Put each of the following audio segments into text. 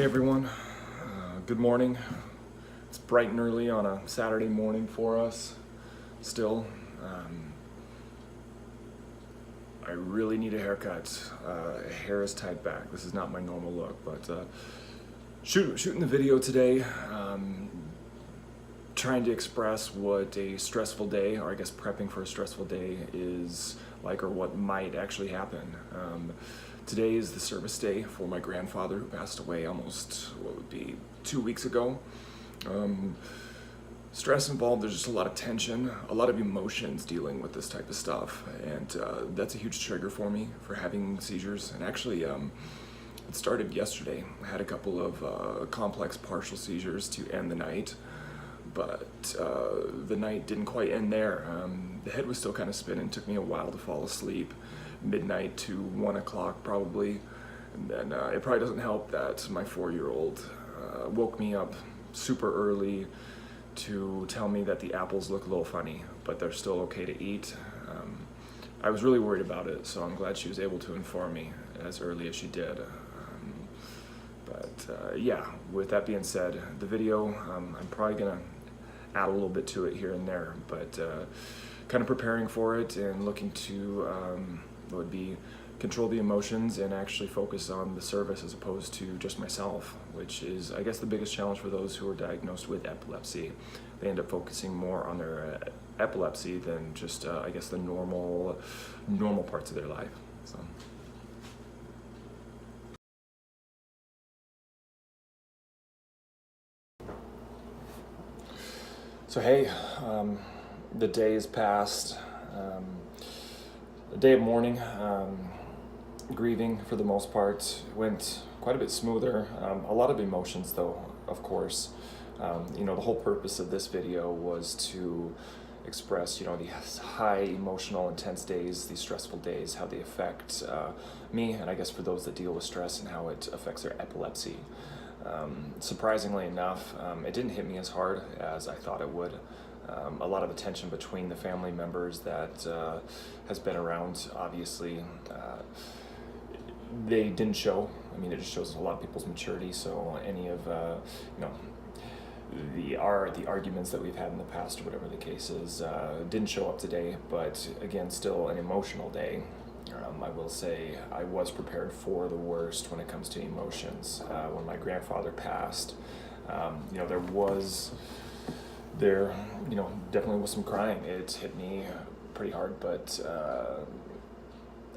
everyone, good morning. It's bright and early on a Saturday morning for us still. I really need a haircut. Hair is tied back. This is not my normal look, but shooting the video today, trying to express what a stressful day, or I guess prepping for a stressful day, is like, or what might actually happen. Today is the service day for my grandfather, who passed away almost, what would be, 2 weeks ago. Stress involved, there's just a lot of tension, a lot of emotions dealing with this type of stuff, and that's a huge trigger for me for having seizures. And actually, it started yesterday. I had a couple of complex partial seizures to end the night, but the night didn't quite end there. The head was still kind of spinning. It took me a while to fall asleep, midnight to 1 o'clock probably. And then it probably doesn't help that my 4-year-old woke me up super early to tell me that the apples look a little funny, but they're still okay to eat. I was really worried about it, so I'm glad she was able to inform me as early as she did. Yeah, with that being said, the video, I'm probably gonna add a little bit to it here and there, but kind of preparing for it and looking to what would be control the emotions and actually focus on the service as opposed to just myself, which is, I guess, the biggest challenge for those who are diagnosed with epilepsy. They end up focusing more on their epilepsy than just, I guess, the normal parts of their life. So hey, the day is past. A day of mourning, grieving for the most part, went quite a bit smoother. A lot of emotions though, of course. The whole purpose of this video was to express, these high emotional, intense days, these stressful days, how they affect me, and I guess for those that deal with stress, and how it affects their epilepsy. Surprisingly enough, it didn't hit me as hard as I thought it would. A lot of the tension between the family members that has been around, obviously, they didn't show. I mean, it just shows a lot of people's maturity. So any of the arguments that we've had in the past, or whatever the case is, didn't show up today. But again, still an emotional day. I will say I was prepared for the worst when it comes to emotions. When my grandfather passed, there definitely was some crying. It hit me pretty hard, but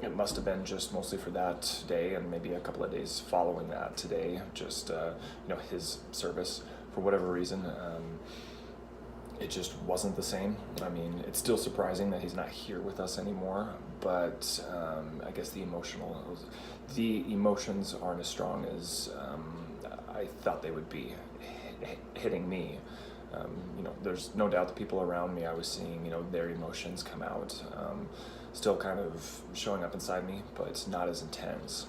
it must have been just mostly for that day and maybe a couple of days following that today, just his service, for whatever reason, it just wasn't the same. I mean, it's still surprising that he's not here with us anymore, but I guess the emotions aren't as strong as I thought they would be hitting me. There's no doubt the people around me, I was seeing, their emotions come out, still kind of showing up inside me, but not as intense,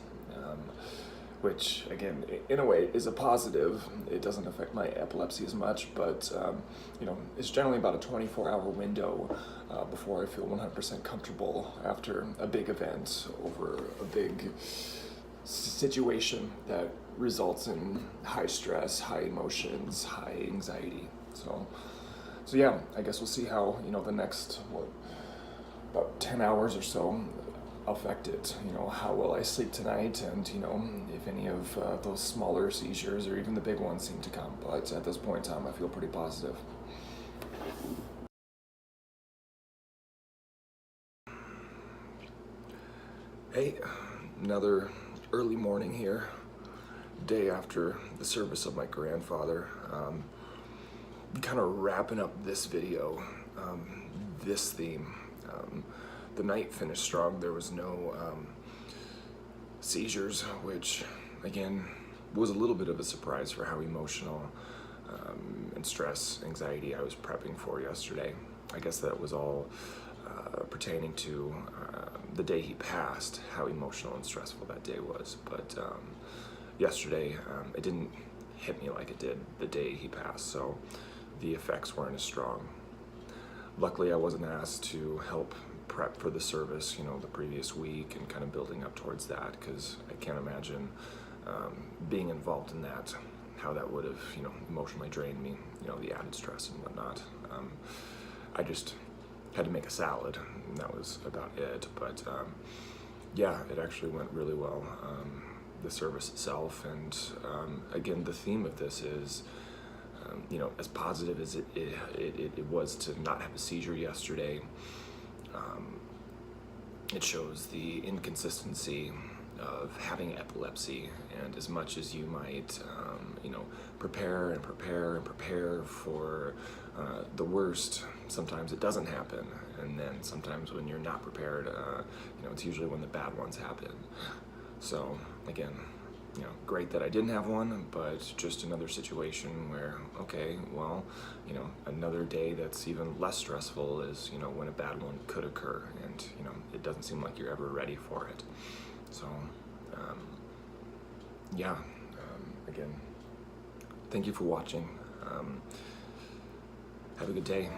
which again, in a way is a positive. It doesn't affect my epilepsy as much, but it's generally about a 24-hour window before I feel 100% comfortable after a big event over a big situation that results in high stress, high emotions, high anxiety. So yeah, I guess we'll see how, the next, about 10 hours or so affect it. How will I sleep tonight, and, if any of those smaller seizures or even the big ones seem to come. But at this point in time, I feel pretty positive. Hey, another early morning here, day after the service of my grandfather. Kind of wrapping up this video, this theme. The night finished strong. There was no seizures, which again was a little bit of a surprise for how emotional and stress, anxiety I was prepping for yesterday. I guess that was all pertaining to the day he passed, how emotional and stressful that day was. But yesterday, it didn't hit me like it did the day he passed, so the effects weren't as strong. Luckily, I wasn't asked to help prep for the service, the previous week, and kind of building up towards that, because I can't imagine being involved in that, how that would have, emotionally drained me, the added stress and whatnot. I just had to make a salad, and that was about it. But yeah, it actually went really well. The service itself, and again, the theme of this is, as positive as it was to not have a seizure yesterday, it shows the inconsistency of having epilepsy. And as much as you might, prepare and prepare and prepare for the worst, sometimes it doesn't happen. And then sometimes when you're not prepared, it's usually when the bad ones happen. So again, great that I didn't have one, but just another situation where, okay, well, another day that's even less stressful is, when a bad one could occur, and, it doesn't seem like you're ever ready for it. So, yeah, again, thank you for watching. Have a good day.